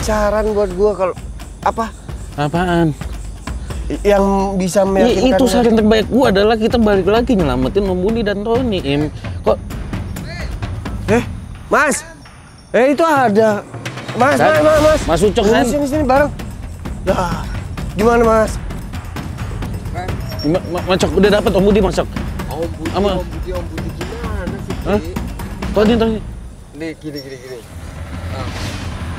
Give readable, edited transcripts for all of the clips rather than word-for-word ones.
saran buat gua kalau apa? Apaan? Yang bisa meyakinkan. Itu saran terbaik gua adalah kita balik lagi nyelamatin Om Budi dan Tony, Im. Kok? Mas. Itu ada. Mas. Mas Ucok kan? Sini bareng. Ya, gimana Mas? Macok udah dapat Om Budi masuk. Om Budi gimana sih? Hah? Tony. Nih, gini. Nah,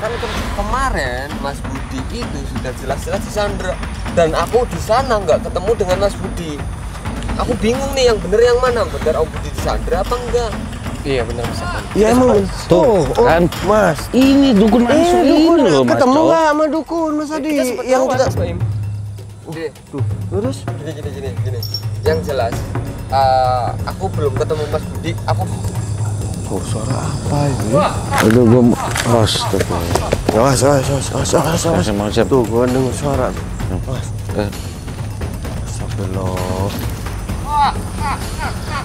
kan kemarin Mas Budi itu sudah jelas-jelas disandra dan aku di sana nggak ketemu dengan Mas Budi. Aku bingung nih yang bener yang mana, bener Om Budi disandra apa enggak? Iya benar Mas. Iya emang. Tuh kan Mas. Ini dukun langsung dukun ini loh Mas. Ketemu nggak sama dukun Mas Adi? Yang kita terus gini. Yang jelas aku belum ketemu Mas Budi. Suara apa ini? Aduh gua astagfirullah. Awas. Tuh gua dengar suara. Awas. Astagfirullah.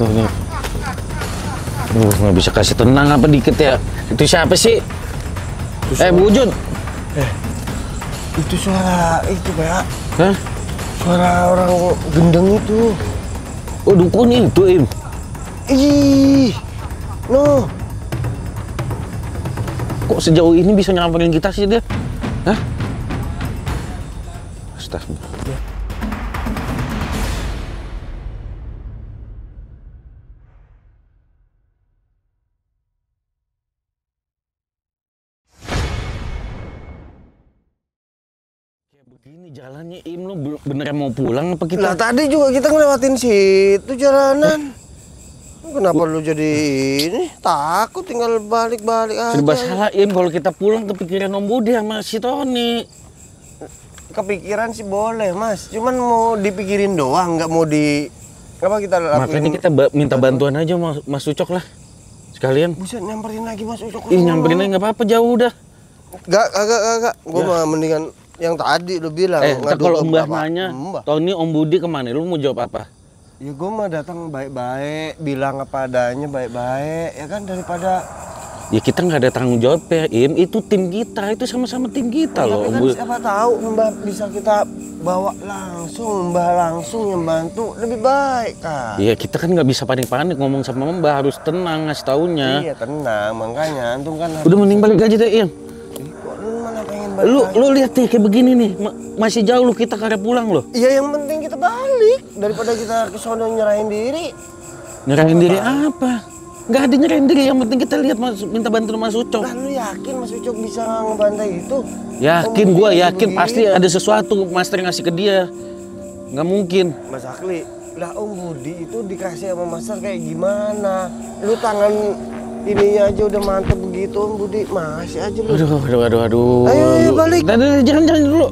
Tuh nih. Nggak bisa kasih tenang apa dikit ya? Itu siapa sih? Bu Jun. Itu suara itu Pak. Hah? Suara orang gendeng itu. Oh dukun itu Im. Ih. No. Kok sejauh ini bisa nyamperin kita sih dia? Hah? Astagfirullah. Begini jalannya Im, lu beneran mau pulang apa kita? Lah tadi juga kita ngelewatin situ jalanan. Kenapa lu jadi ini? Takut tinggal balik-balik aja. Serba salah Im, kalau kita pulang kepikiran Om Budi sama si Tony. Kepikiran sih boleh Mas, cuman mau dipikirin doang, nggak mau di apa kita lakuin. Makanya kita minta bantuan aja Mas Ucok lah. Sekalian. Bisa nyamperin lagi Mas Ucok. Nyamperin aja nggak apa-apa, jauh udah. Gak. Gua mah mendingan yang tadi lu bilang. Kalau Mbah nanya, Tony Om Budi kemana? Lu mau jawab apa? Ya gue mah datang baik-baik, bilang apa adanya baik-baik, ya kan daripada. Ya kita nggak ada tanggung jawab ya Im, itu tim kita, itu sama-sama tim kita loh. Tapi kan siapa tahu Mbah bisa kita bawa langsung, Mbah langsung yang bantu lebih baik kan. Iya kita kan nggak bisa panik-panik ngomong sama Mbah, harus tenang ngasih taunya. Iya tenang, makanya antum kan. Udah mending balik aja deh Im. Lu lihat nih kayak begini nih, masih jauh lu kita karena pulang loh. Iya yang penting kita balik daripada kita ke sono nyerahin diri. Nyerahin diri apa? Nggak ada nyerahin diri, yang penting kita lihat minta bantuan Mas Ucok. Lah lu yakin Mas Ucok bisa ngebantai itu? Yakin, gua yakin pasti ada sesuatu Master ngasih ke dia. Nggak mungkin. Mas Akli, lah Om Budi itu dikasih sama Master kayak gimana? Lu tangan ininya aja udah mantep begitu Om Budi, masih aja lu. Aduh. Ayo balik. Jangan dulu.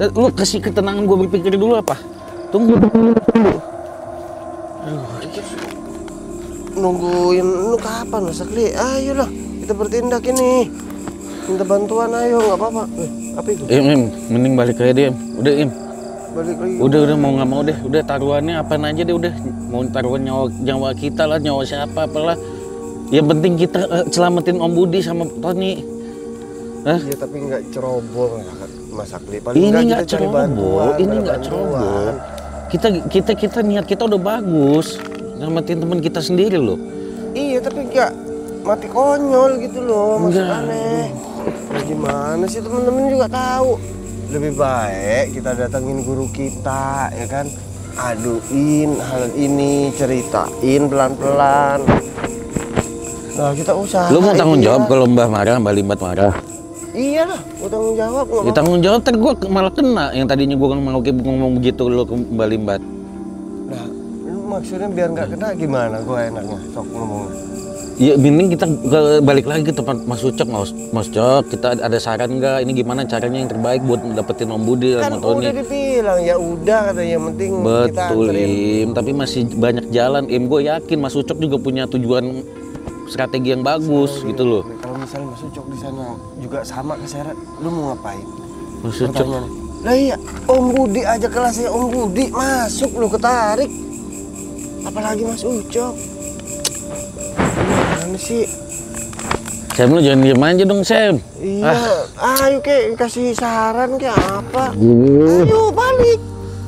Lu kasih ketenangan gua berpikir dulu apa? Tunggu. Nungguin lu kapan Mas Akli? Ayolah, kita bertindak ini. Minta bantuan ayo, nggak apa-apa. Apa itu? Im, mending balik aja deh, Im. Udah Im. Balik lagi. Udah mau nggak mau deh. Udah taruhannya apaan aja deh udah. Mau taruhan nyawa kita lah, nyawa siapa apalah. Yang penting kita selamatin Om Budi sama Tony. Hah? Iya tapi nggak ceroboh Mas Akli. Ini nggak ceroboh. Kita niat kita udah bagus. Nyelamatin teman kita sendiri loh. Iya tapi nggak mati konyol gitu loh. Maksud aneh. Gimana sih teman-teman juga tahu. Lebih baik kita datangin guru kita ya kan. Aduin hal ini, ceritain pelan-pelan. Nah kita usaha. Lu mau tanggung jawab kalau Mbah marah, Mbah Limbat marah? Iya lah, gue tanggung jawab. Ya tanggung jawab, kan gue malah kena. Yang tadinya gue mau ngomong begitu lo ke Mbah Limbat. Nah, lu maksudnya biar nggak kena gimana? Gue enaknya, sok ngomongnya. Ya mending kita balik lagi ke tempat Mas Ucok, Mas Ucok. Kita ada saran nggak? Ini gimana caranya yang terbaik buat dapetin Om Budi sama Tony? Kan udah dibilang, ya udah katanya yang penting kita anterin. Im, tapi masih banyak jalan. Im, gue yakin Mas Ucok juga punya tujuan strategi yang bagus gitu loh. Kalau misalnya Mas Ucok di sana juga sama keseret, lu mau ngapain? Mas Ucok. Lah iya, Om Budi aja kelasnya Om Budi masuk lu ketarik. Apalagi Mas Ucok. Gimana sih? Sam, lu jangan diem aja dong, Sam. Iya, ayo kek kasih saran kek apa? Ayo balik.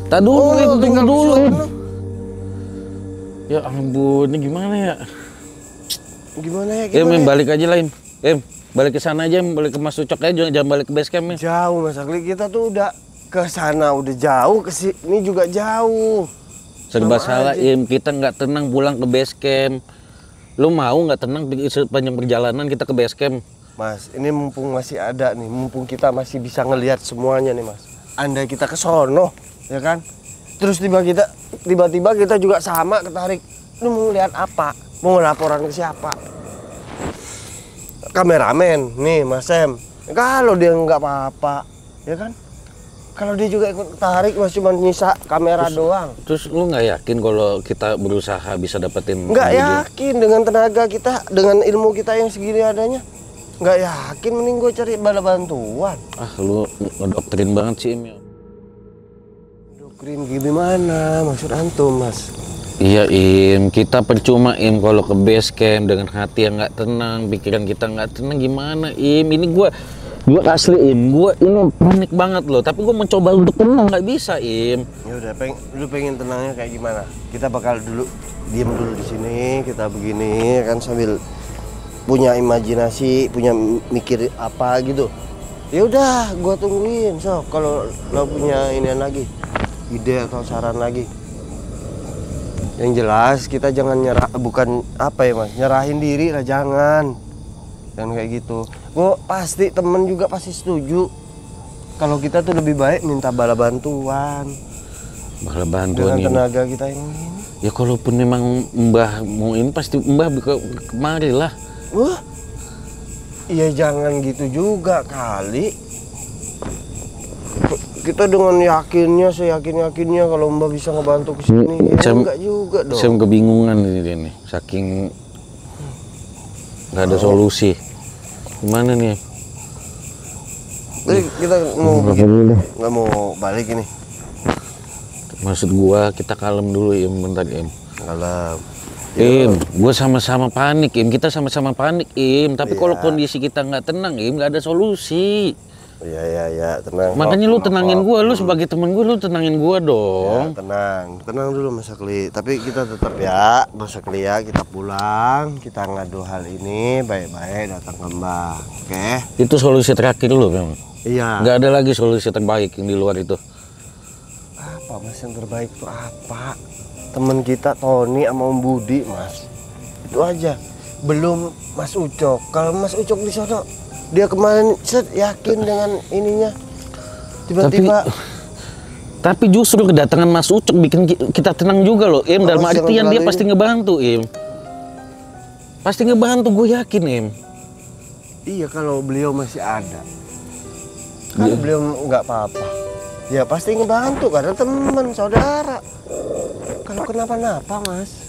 Tak dulu, tunggu tinggal dulu. sono. Ya ampun, ini gimana ya? Gimana ya? Im, balik aja lah, Im. Balik ke sana aja, balik ke Mas Ucok aja, jangan balik ke base camp. Jauh Mas Akli, kita tuh udah ke sana udah jauh, ke sini juga jauh. Serba Sama salah, aja. Im. Kita nggak tenang pulang ke base camp. Lu mau nggak tenang sepanjang perjalanan kita ke base camp? Mas, ini mumpung masih ada nih, mumpung kita masih bisa ngelihat semuanya nih Mas. Andai kita ke sono, ya kan? Terus tiba-tiba kita juga sama ketarik. Lu mau lihat apa? Mau laporan ke siapa? Kameramen, nih Mas Sam. Kalau dia nggak apa-apa, ya kan? Kalau dia juga ikut tarik, Mas cuma nyisa kamera doang. Terus lu nggak yakin kalau kita berusaha bisa dapetin? Nggak Om Budi? yakin dengan tenaga kita, dengan ilmu kita yang segini adanya. Nggak yakin, mending gue cari bala bantuan. Ah, lu ngedoktrin banget sih, Im. Doktrin gimana? Maksud antum, Mas? Iya, Im. Kita percuma, Im, kalau ke base camp dengan hati yang nggak tenang, pikiran kita nggak tenang, gimana, Im? Ini gua asli, Im. Gua ini panik banget loh. Tapi gua mencoba untuk tenang, nggak bisa, Im. Ya udah, lu pengen tenangnya kayak gimana? Kita bakal diem dulu di sini, kita begini kan sambil punya imajinasi, punya mikir apa gitu. Ya udah, gua tungguin. So, kalau lo punya inian lagi, ide atau saran lagi. Yang jelas kita jangan nyerah, bukan apa ya Mas, nyerahin diri lah, jangan kayak gitu. Gue pasti temen juga pasti setuju kalau kita tuh lebih baik minta bala bantuan. Bala bantuan dengan ini. tenaga kita ini. Ya kalaupun memang Mbah mau ini pasti Mbah kemari lah. Wah, iya jangan gitu juga kali. Kita dengan yakinnya, seyakin-yakinnya kalau Mbak bisa ngebantu ke sini. Ya enggak juga dong. Saya kebingungan ini nih, saking nggak ada solusi. Gimana nih? Jadi kita mau nggak mau balik ini. Maksud gua kita kalem dulu, Im, bentar, Im. Kalem. Im, gua sama-sama panik, Im. Kita sama-sama panik, Im. Tapi kalau kondisi kita nggak tenang, Im, nggak ada solusi. Iya, tenang. Makanya lu tenangin gua, lu sebagai temen gua, lu tenangin gua dong. Ya, tenang dulu Mas Akli. Tapi kita tetap ya, Mas Akli ya, kita pulang, kita ngadu hal ini baik-baik datang ke Mbak. Oke? Itu solusi terakhir lu, memang. Iya. Nggak ada lagi solusi terbaik yang di luar itu. Apa Mas yang terbaik tuh apa? Temen kita Tony sama Om Budi, Mas. Itu aja. Belum Mas Ucok. Kalau Mas Ucok di sana, dia kemarin yakin dengan ininya. Tiba-tiba tapi justru kedatangan Mas Ucok bikin kita tenang juga loh, Im. Dalam artian dia pasti ngebantu, Im. Pasti ngebantu, gue yakin, Im. Iya, kalau beliau masih ada. Kalau beliau nggak apa-apa, ya pasti ngebantu karena teman, saudara. Kalau kenapa-napa, Mas,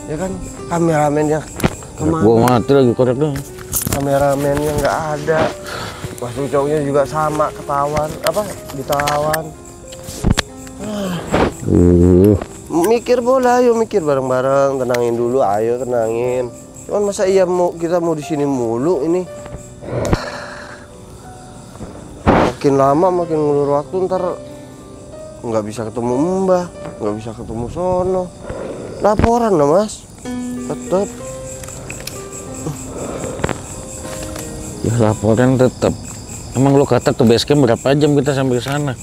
ya kan kameramennya kemana? Gue mati lagi korek dong. Kameramennya nggak ada. Mas Ucoknya juga sama, ditawan. Mikir bola, ayo mikir bareng-bareng, tenangin dulu, ayo tenangin. Cuman masa iya kita mau di sini mulu ini? Makin lama makin ngulur waktu, ntar nggak bisa ketemu Mbah, nggak bisa ketemu sono. Laporan lah Mas, tetap. Ya laporan tetap. Emang lo kata ke base camp berapa jam kita sampai sana?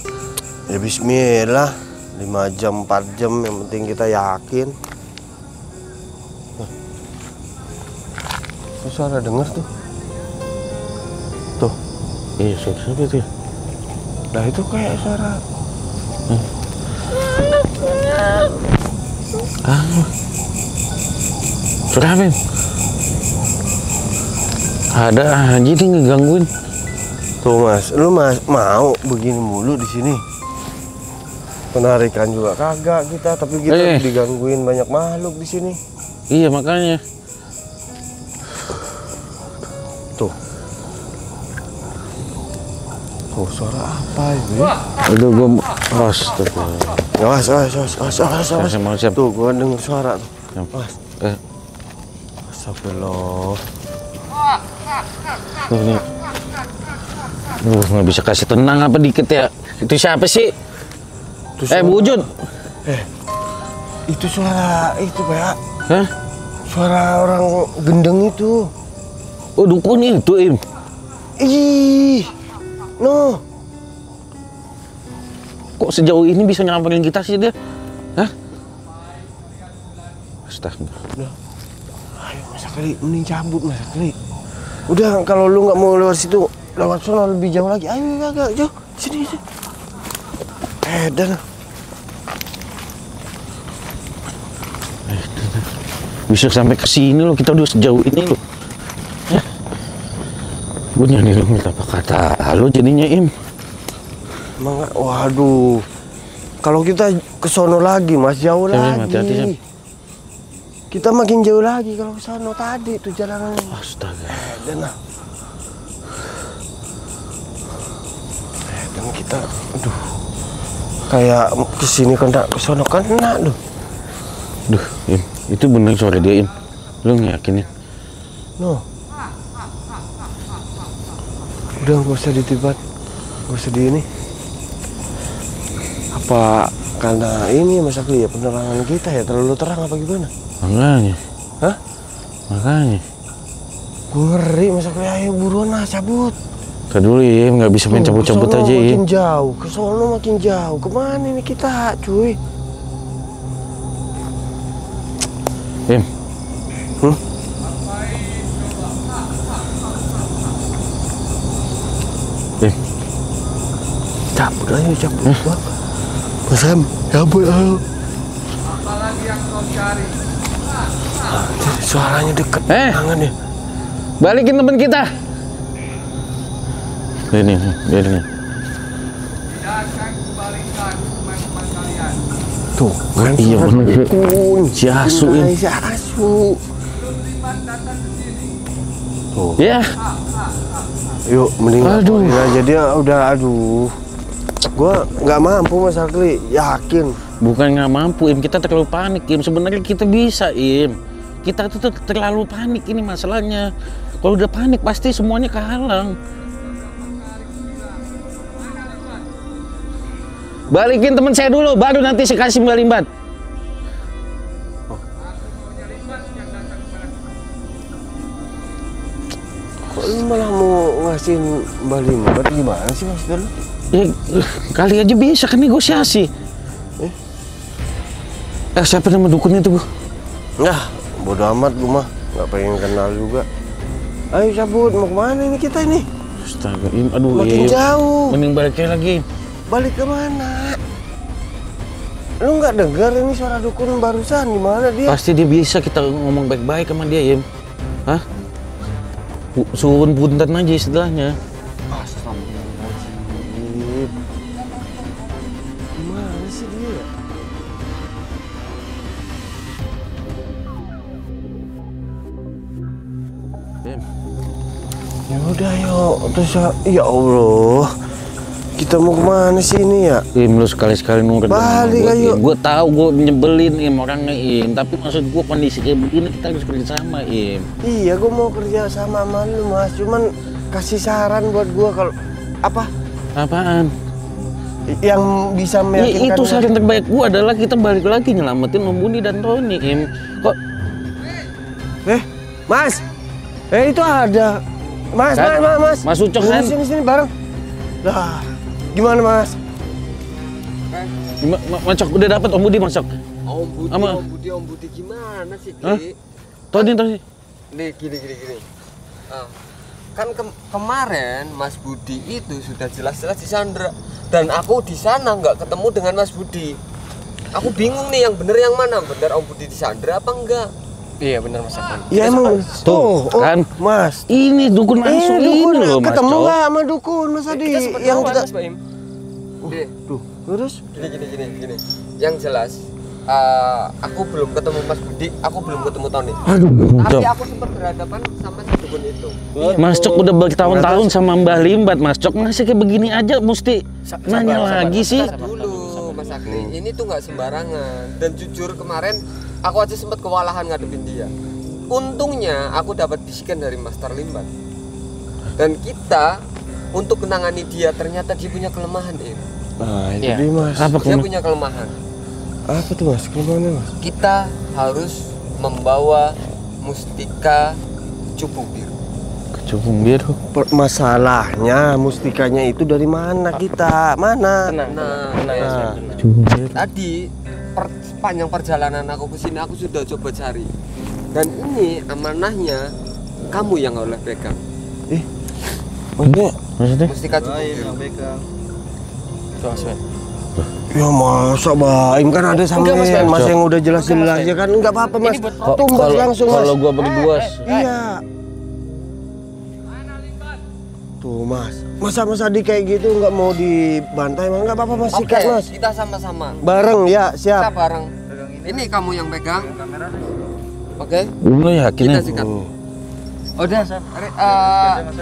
Ya bismillah, 5 jam, 4 jam, yang penting kita yakin. Suara denger tuh. Tuh. Iya, siapa itu ya? Nah itu kayak suara. Suara apa? Ada aja nih ngegangguin. Tuh Mas, lu mau begini mulu di sini? Penarikan juga kagak kita, tapi kita digangguin banyak makhluk di sini. Iya makanya. Tuh. Tuh suara apa ini? Aduh gua astagfirullah. Awas. Tuh gua denger suara tuh. Awas. Astagfirullah. Tuh, nih. Nggak bisa kasih tenang apa dikit ya? Itu siapa sih? Bu Ujun. Itu suara itu Pak. Hah? Suara orang gendeng itu. Oh dukun itu Im. Ih, no. Kok sejauh ini bisa nyamperin kita sih dia? Hah? Astaga. Ayo Mas Akli, mending cabut Mas Akli. Udah kalau lu nggak mau lewat situ, lewat sana lebih jauh lagi. Ayo agak jauh. Sini. Dan Bisa sampai ke sini loh, kita udah sejauh ini loh. Ya. Gue nyanyi minta apa kata lo jadinya Im. Waduh. Kalau kita ke sono lagi Mas, jauh lagi. Hati-hati, kita makin jauh lagi kalau ke sono tadi tuh jalanan. Astaga. Dan kita aduh. Kayak kesini kena, ke sono kena tuh. Duh, Im, itu bener suara dia Im. Lu ngeyakinin? No. Udah gak usah ditibat, gak usah di ini. Apa karena ini Mas Akli ya penerangan kita ya terlalu terang apa gimana? Makanya. Hah? Makanya. Gue ngeri Mas Akli, ayo buruan lah cabut. Tadi dulu Im, nggak bisa main cabut-cabut aja Im. Makin jauh, ke sono makin jauh. Kemana ini kita cuy? Im. Im. Cabut ayo cabut. Mas Sam, cabut ayo. Apalagi yang kau cari? Suaranya deket tangan ya. Balikin teman kita. Ini. Tidak akan kembalikan teman-teman kalian. Tuh, kan Iya suara bener. dukun. Si Asu Im. Si Asu. Belum lipat datang ke sini. Tuh. Ya. Yuk, mending Aduh. ya, jadi udah aduh. Gua nggak mampu Mas Akli, yakin. Bukan nggak mampu Im, kita terlalu panik Im. Sebenarnya kita bisa Im. Kita tuh terlalu panik ini masalahnya. Kalau udah panik pasti semuanya kehalang. Balikin teman saya dulu, baru nanti saya kasih Mbak Limbat. Kok lu malah mau ngasihin Mbak Limbat gimana sih maksudnya lu? Ya, kali aja bisa kan negosiasi. Siapa nama dukunnya tuh, Bu? Nah, bodo amat gua mah, nggak pengen kenal juga. Ayo cabut, mau kemana ini kita ini? Astaga, Im, aduh Makin Im. jauh. Mending balik lagi. Balik ke mana? Lu nggak dengar ini suara dukun barusan? Di mana dia? Pasti dia bisa kita ngomong baik-baik sama dia, Im. Hah? Suhun punten aja istilahnya. Astagfirullahaladzim. Gimana sih dia? Im. Ya udah yuk, terus ya Allah. Kita mau kemana sih ini ya? Im, lu sekali-sekali nurut Balik ayo. Gue tahu gue nyebelin Im orangnya Im, tapi maksud gue kondisi kayak begini kita harus kerja sama Im. Iya, gue mau kerja sama lu Mas. Cuman kasih saran buat gue kalau apa? Apaan? Yang bisa meyakinkan. Itu saran terbaik gue adalah kita balik lagi nyelamatin Om Budi dan Tony Im. Kok? Mas, itu ada. Mas, Kan? Mas. Mas Ucok kan? Sini bareng. Lah, gimana Mas? Macok udah dapat Om Budi Macok. Om Budi, Ama. Om Budi gimana sih, Ki? Hah? Tony. Nih, gini. Kan kemarin Mas Budi itu sudah jelas-jelas disandra dan aku di sana nggak ketemu dengan Mas Budi. Aku bingung nih yang bener yang mana, bener Om Budi disandra apa enggak? Iya benar Mas Akli. Ya emang Tuh, kan? Mas. Ini dukun langsung Dukun, ini loh Mas ketemu Cok. nggak sama dukun Mas Adi? Kita sempat Yang kawan, kita Mas Baim. tuh, terus Gini. Yang jelas aku belum ketemu Mas Budi, aku belum ketemu Tony. Aduh, Tapi Cok. aku sempat berhadapan sama si dukun itu. Mas Cok udah bertahun-tahun sama Mbah Limbat, Mas Cok masih kayak begini aja mesti nanya lagi sih. Dulu Mas Akli, ini tuh nggak sembarangan. Dan jujur kemarin aku aja sempat kewalahan ngadepin dia. Untungnya aku dapat bisikan dari Master Limbat. Dan kita untuk menangani dia ternyata dia punya kelemahan, Im. Nah, itu Iya. dia Mas. Apa Dia punya kelemahan. Apa tuh Mas? Kelemahannya Mas? Kita harus membawa mustika cupu biru. Kecubung biru. Masalahnya mustikanya itu dari mana kita? Mana? Nah, Kecubung biru. tadi sepanjang perjalanan aku ke sini aku sudah coba cari. Dan ini amanahnya kamu yang oleh pegang. Maksudnya? Mustika cupu biru. Ya masa Baim kan ada sama Enggak, Mas, Mas, Cok. yang udah jelas-jelas ya kan enggak apa-apa Mas. Tumbas langsung Mas. Kalau gua berdua Iya. Tuh Mas, masa Adi kayak gitu nggak mau dibantai emang nggak apa-apa Mas, Oke, sikat Mas. kita sama-sama. Bareng ya, Kita siap. bareng. Ini kamu yang pegang. Oke. lu yakin ya? Kita sikat. Udah,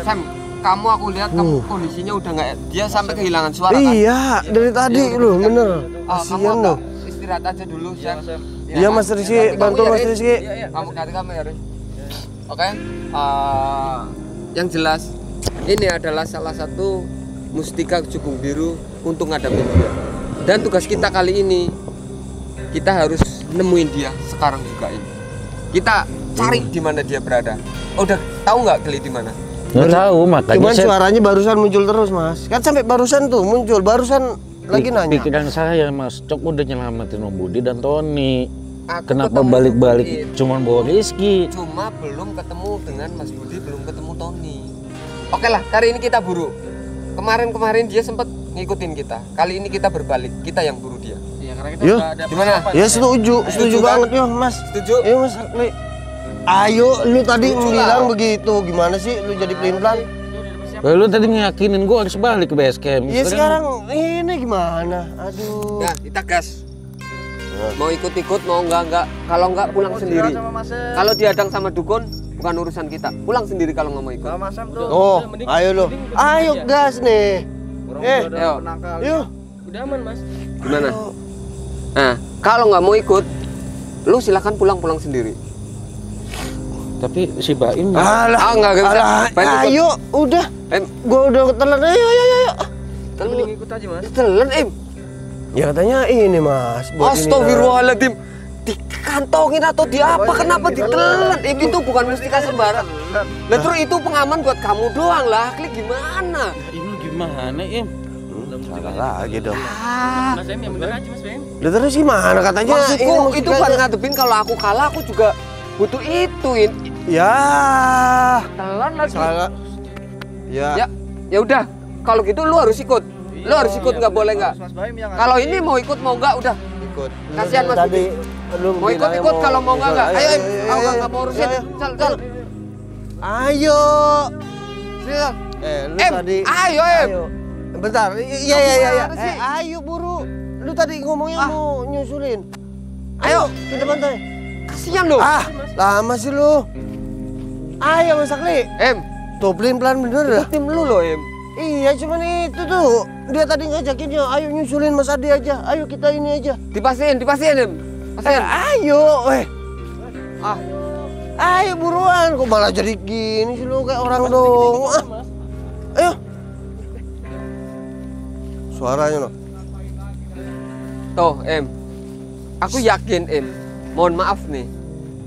Sam, kamu aku lihat kamu kondisinya udah nggak, dia sampai kehilangan suara kan? Iya, dari tadi loh, bener. Kamu Kasian loh. istirahat aja dulu, Sam. Iya Mas Rizky, bantu Mas Rizky. Kamu ganti kamera. Oke. Yang jelas, ini adalah salah satu mustika cubung biru untuk ngadapin dia. Dan tugas kita kali ini, kita harus nemuin dia sekarang juga ini. Kita cari di mana dia berada. Udah tahu nggak Geli di mana? Nggak tahu, makanya Cuman saya suaranya barusan muncul terus Mas. Kan sampai barusan tuh muncul, barusan lagi nanya. pikiran saya Mas Cok udah nyelamatin Om Budi dan Tony. Aku Kenapa ketemu balik-balik Budi. cuman bawa Rizky? Cuma belum ketemu dengan Mas Budi, belum ketemu Tony. Oke lah, kali ini kita buru. Kemarin dia sempat ngikutin kita. Kali ini kita berbalik, kita yang buru dia. Iya, karena kita Yuk. udah ada Gimana? Ya setuju Setuju kan? banget yo Mas. Setuju? Ayo Mas Akli. Ayo, lu tadi Setuju bilang lah. begitu, gimana sih lu jadi pelin-pelan? Lu tadi ngeyakinin gua harus balik ke base camp. Ya sekarang ini gimana? Aduh. Ya, kita gas. Mau ikut-ikut, mau enggak. Kalau enggak pulang sendiri. Kalau diadang sama dukun, bukan urusan kita. Pulang sendiri kalau nggak mau ikut. Oh, ayo lo. Ayo gas nih. Ayo. Yuk. Udah aman, Mas. Gimana? Nah, kalau nggak mau ikut, lu silakan pulang sendiri. Tapi si Baim Alah. Nggak bisa. Alah, Pengen ikut. ayo, udah. Em, Gua udah ketelan. Ayo. kan Mending ikut aja, Mas. telan, Ya katanya ini Mas. buat ini, Astagfirullahaladzim. Dikantongin atau di apa? Kenapa ditelan? Itu bukan mustika sembarang. Lah terus itu pengaman buat kamu doang lah. Klik gimana? ini gimana Im? Salah lagi dong. Mas Em, yang bener aja, Mas Em. Lah terus gimana katanya? Maksudku ini itu mustikanya- buat ngadepin kalau aku kalah aku juga butuh ituin. Ya. Telan lagi. Salah. Ya, ya udah. Kalau gitu lu harus ikut. Lu harus ikut, nggak boleh nggak. Mas Baim yang Kalau ini mau ikut mau nggak udah. Ikut. Kasihan Mas Tadi lu Mau bilangnya ikut kalau mau nggak. Ayo, aku nggak mau urusin. Ayo. Cal. Ayo. Sini, Lu Em, tadi. ayo, Em. Bentar. Iya. Gimana sih? Ayo buru. Lu tadi ngomongnya mau nyusulin. Ayo. Kita bantai. Kasihan lu. Lama sih lu. Ayo Mas Akli. Tuh pelin-pelan bener dah. Tim lu loh, Em. Iya cuman itu tuh. Dia tadi ngajakin ya, ayo nyusulin Mas Adi aja. Ayo kita ini aja. Dipastiin, Em. Pastiin. Ayo, Ah, ayo buruan. Kok malah jadi gini sih lu kayak orang dong. Ayo. Suaranya loh. tuh, Em. Aku yakin, Em. Mohon maaf nih.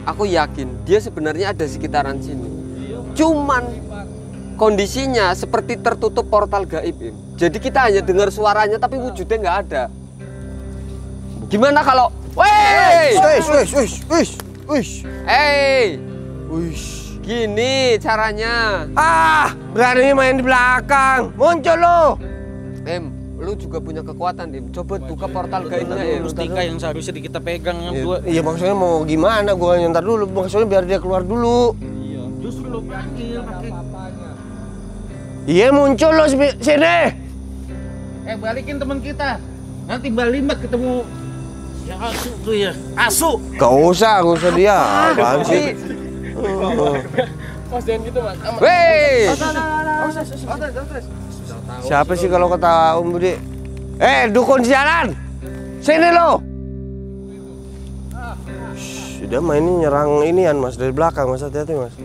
Aku yakin dia sebenarnya ada sekitaran sini. Cuman kondisinya seperti tertutup portal gaib, Em. Jadi kita hanya dengar suaranya tapi wujudnya nggak ada. Gimana kalau, wey, hey, gini caranya. Berani main di belakang. Muncul lo. Em, lu juga punya kekuatan, Em. Coba buka portal gaibnya, Em. Mustika yang seharusnya kita pegang dua. Iya maksudnya mau gimana? Gua nyentar dulu. Maksudnya biar dia keluar dulu. Justru lo panggil pakai. Iya muncul lo sini. Balikin teman kita. Nanti Balimbak ketemu ya Asu tuh ya. Asu. Gak usah dia. Apaan sih? Mas jangan gitu, Mas. Wey, Siapa sih kalau kata Om Budi? Dukun sialan. Sini lo. Sudah main ini nyerang inian Mas dari belakang Mas, hati-hati Mas.